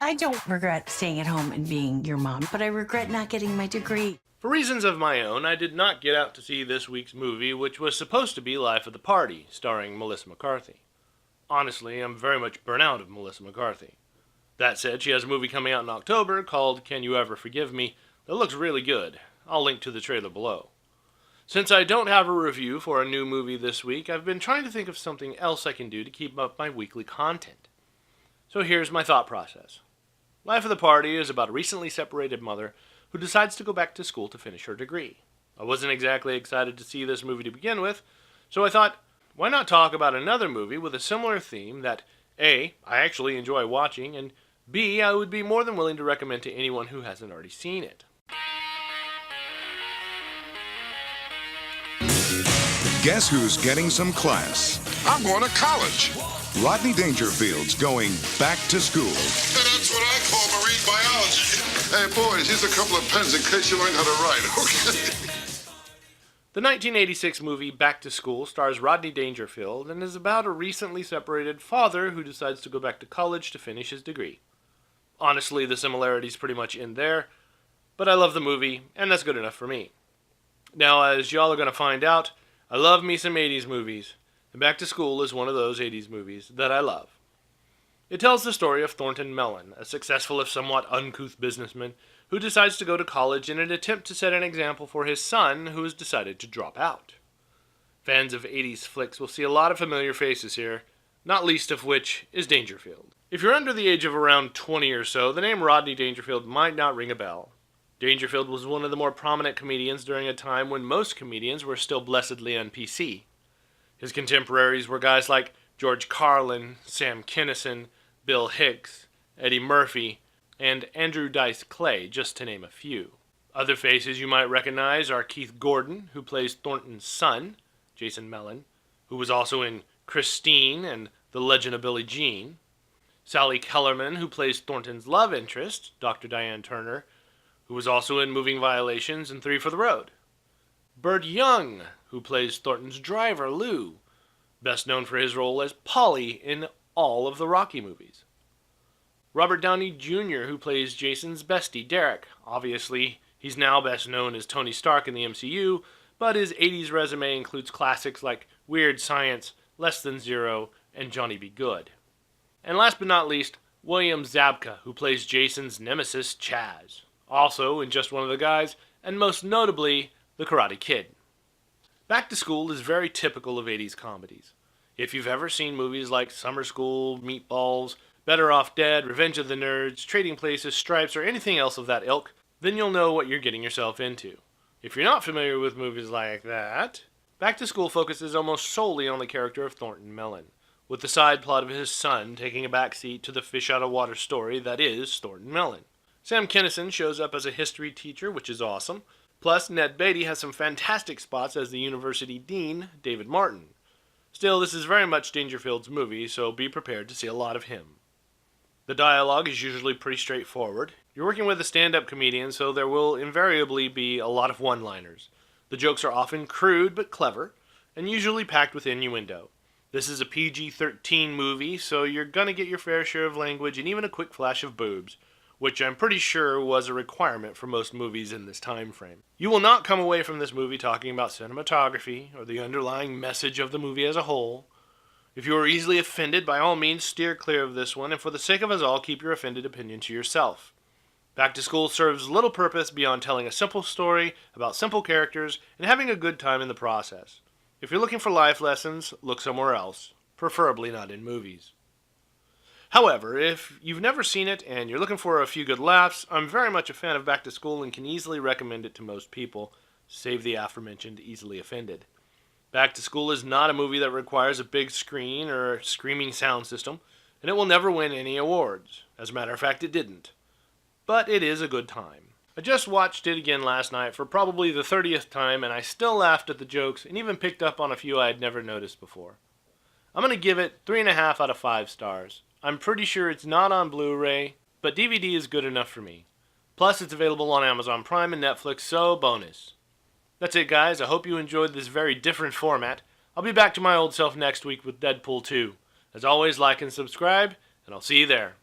I don't regret staying at home and being your mom, but I regret not getting my degree. For reasons of my own, I did not get out to see this week's movie, which was supposed to be Life of the Party, starring Melissa McCarthy. Honestly, I'm very much burnt out of Melissa McCarthy. That said, she has a movie coming out in October called Can You Ever Forgive Me that looks really good. I'll link to the trailer below. Since I don't have a review for a new movie this week, I've been trying to think of something else I can do to keep up my weekly content. So here's my thought process. Life of the Party is about a recently separated mother who decides to go back to school to finish her degree. I wasn't exactly excited to see this movie to begin with, so I thought, why not talk about another movie with a similar theme that A, I actually enjoy watching, and B, I would be more than willing to recommend to anyone who hasn't already seen it. Guess who's getting some class? I'm going to college. Rodney Dangerfield's going back to school. That's what I call marine biology. Hey, boys, here's a couple of pens in case you learn how to write, okay? The 1986 movie Back to School stars Rodney Dangerfield and is about a recently separated father who decides to go back to college to finish his degree. Honestly, the similarities pretty much end there, but I love the movie, and that's good enough for me. Now, as y'all are going to find out, I love me some 80s movies, and Back to School is one of those 80s movies that I love. It tells the story of Thornton Mellon, a successful if somewhat uncouth businessman who decides to go to college in an attempt to set an example for his son who has decided to drop out. Fans of 80s flicks will see a lot of familiar faces here, not least of which is Dangerfield. If you're under the age of around 20 or so, the name Rodney Dangerfield might not ring a bell. Dangerfield was one of the more prominent comedians during a time when most comedians were still blessedly un-PC. His contemporaries were guys like George Carlin, Sam Kinison, Bill Hicks, Eddie Murphy, and Andrew Dice Clay, just to name a few. Other faces you might recognize are Keith Gordon, who plays Thornton's son, Jason Mellon, who was also in Christine and The Legend of Billie Jean, Sally Kellerman, who plays Thornton's love interest, Dr. Diane Turner, who was also in Moving Violations and Three for the Road. Burt Young, who plays Thornton's driver, Lou, best known for his role as Polly in all of the Rocky movies. Robert Downey Jr., who plays Jason's bestie, Derek. Obviously, he's now best known as Tony Stark in the MCU, but his 80s resume includes classics like Weird Science, Less Than Zero, and Johnny Be Good. And last but not least, William Zabka, who plays Jason's nemesis, Chaz. Also in Just One of the Guys, and most notably, The Karate Kid. Back to School is very typical of 80s comedies. If you've ever seen movies like Summer School, Meatballs, Better Off Dead, Revenge of the Nerds, Trading Places, Stripes, or anything else of that ilk, then you'll know what you're getting yourself into. If you're not familiar with movies like that, Back to School focuses almost solely on the character of Thornton Mellon, with the side plot of his son taking a backseat to the fish-out-of-water story that is Thornton Mellon. Sam Kinison shows up as a history teacher, which is awesome. Plus, Ned Beatty has some fantastic spots as the university dean, David Martin. Still, this is very much Dangerfield's movie, so be prepared to see a lot of him. The dialogue is usually pretty straightforward. You're working with a stand-up comedian, so there will invariably be a lot of one-liners. The jokes are often crude but clever, and usually packed with innuendo. This is a PG-13 movie, so you're gonna get your fair share of language and even a quick flash of boobs, which I'm pretty sure was a requirement for most movies in this time frame. You will not come away from this movie talking about cinematography or the underlying message of the movie as a whole. If you are easily offended, by all means steer clear of this one, and for the sake of us all, keep your offended opinion to yourself. Back to School serves little purpose beyond telling a simple story about simple characters and having a good time in the process. If you're looking for life lessons, look somewhere else, preferably not in movies. However, if you've never seen it and you're looking for a few good laughs, I'm very much a fan of Back to School and can easily recommend it to most people, save the aforementioned easily offended. Back to School is not a movie that requires a big screen or a screaming sound system, and it will never win any awards. As a matter of fact, it didn't. But it is a good time. I just watched it again last night for probably the 30th time, and I still laughed at the jokes and even picked up on a few I had never noticed before. I'm going to give it 3.5 out of 5 stars. I'm pretty sure it's not on Blu-ray, but DVD is good enough for me. Plus, it's available on Amazon Prime and Netflix, so bonus. That's it, guys. I hope you enjoyed this very different format. I'll be back to my old self next week with Deadpool 2. As always, like and subscribe, and I'll see you there.